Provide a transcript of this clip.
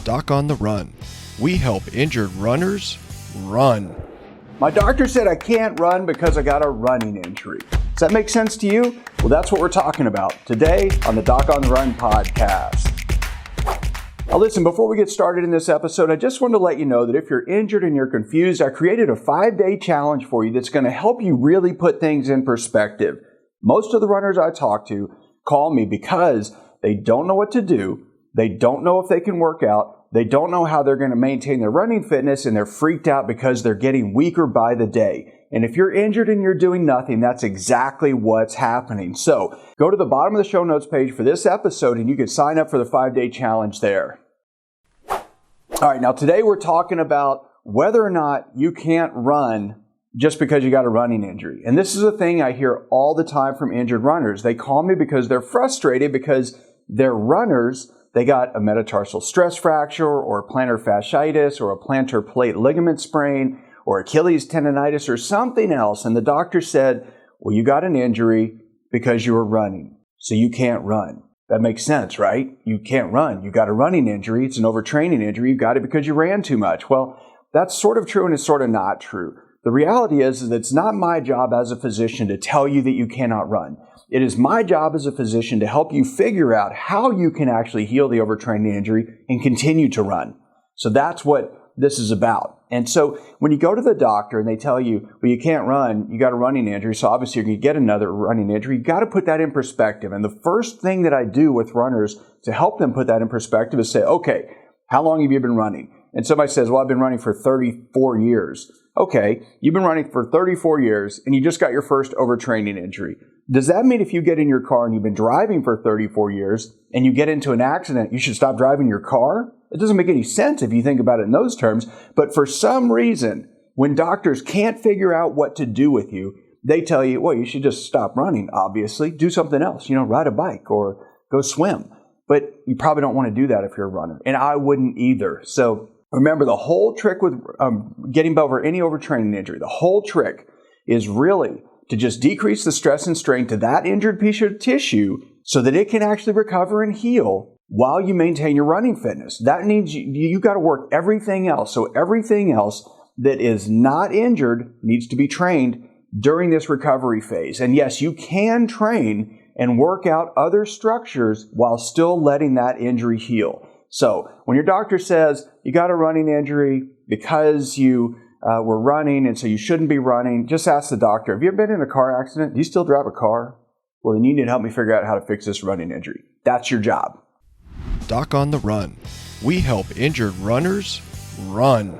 Doc on the Run. We help injured runners run. My doctor said I can't run because I got a running injury. Does that make sense to you? Well, that's what we're talking about today on the Doc on the Run podcast. Now listen, before we get started in this episode, I just wanted to let you know that if you're injured and you're confused, I created a 5-day challenge for you that's going to help you really put things in perspective. Most of the runners I talk to call me because they don't know what to do. They don't know if they can work out. They don't know how they're going to maintain their running fitness, and they're freaked out because they're getting weaker by the day. And if you're injured and you're doing nothing, that's exactly what's happening. So go to the bottom of the show notes page for this episode, and you can sign up for the 5-day challenge there. All right, now today we're talking about whether or not you can't run just because you got a running injury. And this is a thing I hear all the time from injured runners. They call me because they're frustrated because they're runners. They got a metatarsal stress fracture or plantar fasciitis or a plantar plate ligament sprain or Achilles tendonitis or something else. And the doctor said, well, you got an injury because you were running, so you can't run. That makes sense, right? You can't run. You got a running injury. It's an overtraining injury. You got it because you ran too much. Well, that's sort of true and it's sort of not true. The reality is that it's not my job as a physician to tell you that you cannot run. It is my job as a physician to help you figure out how you can actually heal the overtraining injury and continue to run. So that's what this is about. And so when you go to the doctor and they tell you, well, you can't run, you got a running injury, so obviously you're going to get another running injury, you got to put that in perspective. And the first thing that I do with runners to help them put that in perspective is say, okay, how long have you been running? And somebody says, well, I've been running for 34 years. Okay, you've been running for 34 years and you just got your first overtraining injury. Does that mean if you get in your car and you've been driving for 34 years and you get into an accident, you should stop driving your car? It doesn't make any sense if you think about it in those terms. But for some reason, when doctors can't figure out what to do with you, they tell you, well, you should just stop running, obviously. Do something else, ride a bike or go swim. But you probably don't want to do that if you're a runner. And I wouldn't either. So remember, the whole trick with getting over any overtraining injury, the whole trick is really to just decrease the stress and strain to that injured piece of tissue so that it can actually recover and heal while you maintain your running fitness. That means you got to work everything else. So everything else that is not injured needs to be trained during this recovery phase. And yes, you can train and work out other structures while still letting that injury heal. So when your doctor says you got a running injury because you were running and so you shouldn't be running, just ask the doctor, have you ever been in a car accident? Do you still drive a car? Well, then you need to help me figure out how to fix this running injury. That's your job. Doc on the Run. We help injured runners run.